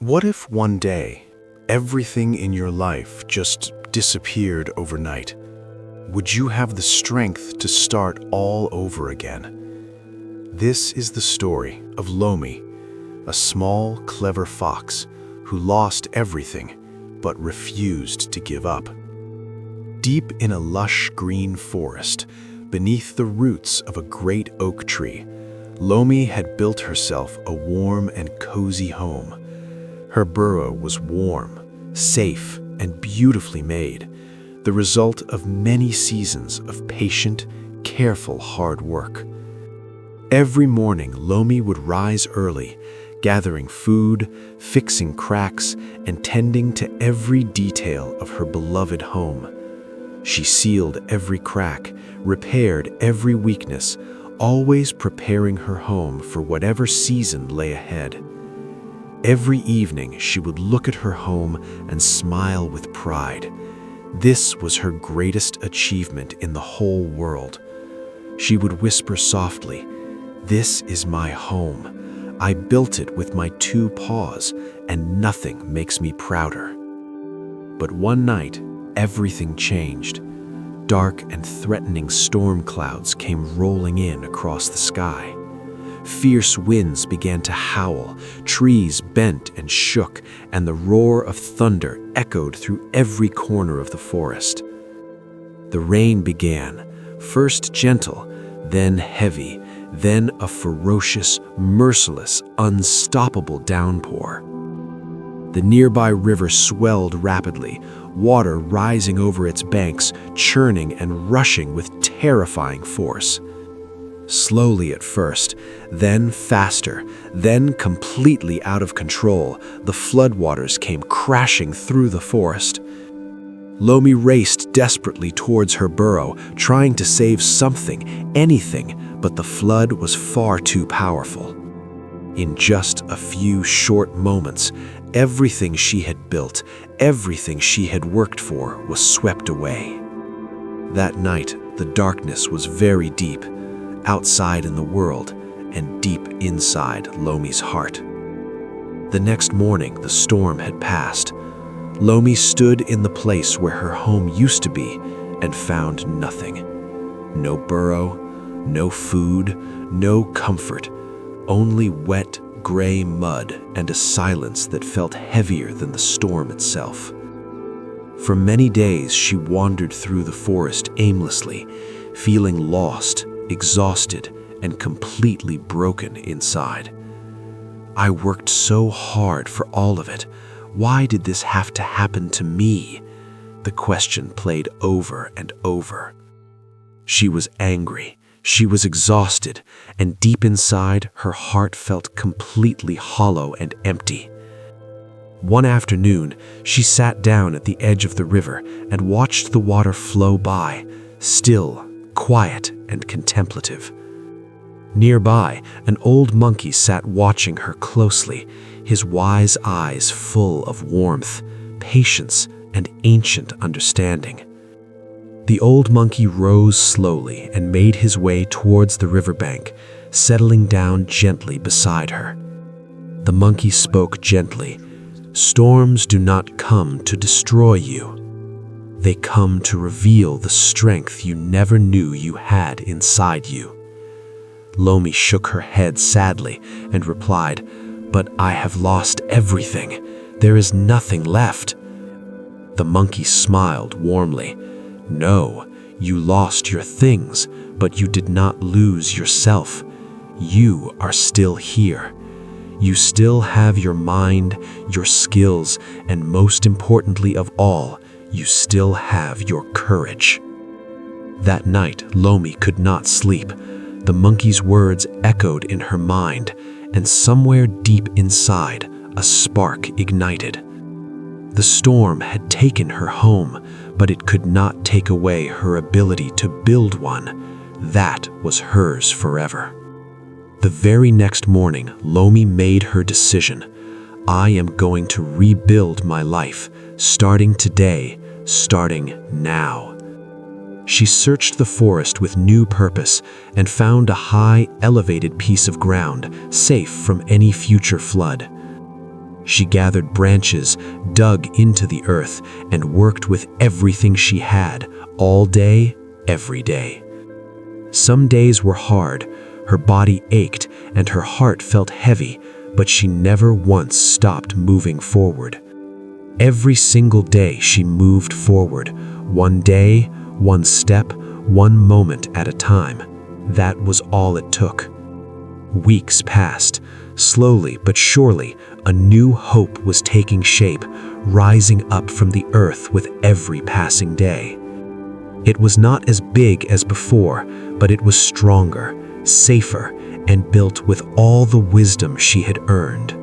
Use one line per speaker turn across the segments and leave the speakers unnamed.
What if one day, everything in your life just disappeared overnight? Would you have the strength to start all over again? This is the story of Lomi, a small, clever fox who lost everything but refused to give up. Deep in a lush green forest, beneath the roots of a great oak tree, Lomi had built herself a warm and cozy home. Her burrow was warm, safe, and beautifully made, the result of many seasons of patient, careful hard work. Every morning, Lomi would rise early, gathering food, fixing cracks, and tending to every detail of her beloved home. She sealed every crack, repaired every weakness, always preparing her home for whatever season lay ahead. Every evening, she would look at her home and smile with pride. This was her greatest achievement in the whole world. She would whisper softly, "This is my home. I built it with my 2 paws, and nothing makes me prouder." But one night, everything changed. Dark and threatening storm clouds came rolling in across the sky. Fierce winds began to howl, trees bent and shook, and the roar of thunder echoed through every corner of the forest. The rain began, first gentle, then heavy, then a ferocious, merciless, unstoppable downpour. The nearby river swelled rapidly, water rising over its banks, churning and rushing with terrifying force. Slowly at first, then faster, then completely out of control, the floodwaters came crashing through the forest. Lomi raced desperately towards her burrow, trying to save something, anything, but the flood was far too powerful. In just a few short moments, everything she had built, everything she had worked for, was swept away. That night, the darkness was very deep, outside in the world and deep inside Lomi's heart. The next morning, the storm had passed. Lomi stood in the place where her home used to be and found nothing. No burrow, no food, no comfort, only wet, gray mud and a silence that felt heavier than the storm itself. For many days, she wandered through the forest aimlessly, feeling lost, exhausted, and completely broken inside. "I worked so hard for all of it. Why did this have to happen to me?" The question played over and over. She was angry, she was exhausted, and deep inside, her heart felt completely hollow and empty. One afternoon, she sat down at the edge of the river and watched the water flow by, still, quiet, and contemplative. Nearby, an old monkey sat watching her closely, his wise eyes full of warmth, patience, and ancient understanding. The old monkey rose slowly and made his way towards the riverbank, settling down gently beside her. The monkey spoke gently, "Storms do not come to destroy you. They come to reveal the strength you never knew you had inside you." Lomi shook her head sadly and replied, "But I have lost everything. There is nothing left." The monkey smiled warmly. "No, you lost your things, but you did not lose yourself. You are still here. You still have your mind, your skills, and most importantly of all, you still have your courage." That night, Lomi could not sleep. The monkey's words echoed in her mind, and somewhere deep inside, a spark ignited. The storm had taken her home, but it could not take away her ability to build one. That was hers forever. The very next morning, Lomi made her decision. "I am going to rebuild my life, starting today, starting now." She searched the forest with new purpose and found a high, elevated piece of ground, safe from any future flood.
She gathered branches, dug into the earth, and worked with everything she had, all day, every day. Some days were hard, her body ached, and her heart felt heavy, but she never once stopped moving forward. Every single day she moved forward, one day, one step, one moment at a time. That was all it took. Weeks passed. Slowly but surely, a new hope was taking shape, rising up from the earth with every passing day. It was not as big as before, but it was stronger, safer, and built with all the wisdom she had earned.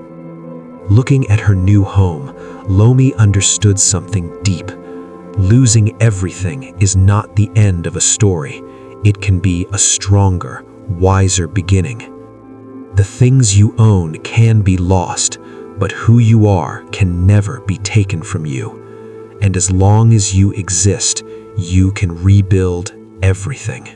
Looking at her new home, Lomi understood something deep. Losing everything is not the end of a story. It can be a stronger, wiser beginning. The things you own can be lost, but who you are can never be taken from you. And as long as you exist, you can rebuild everything.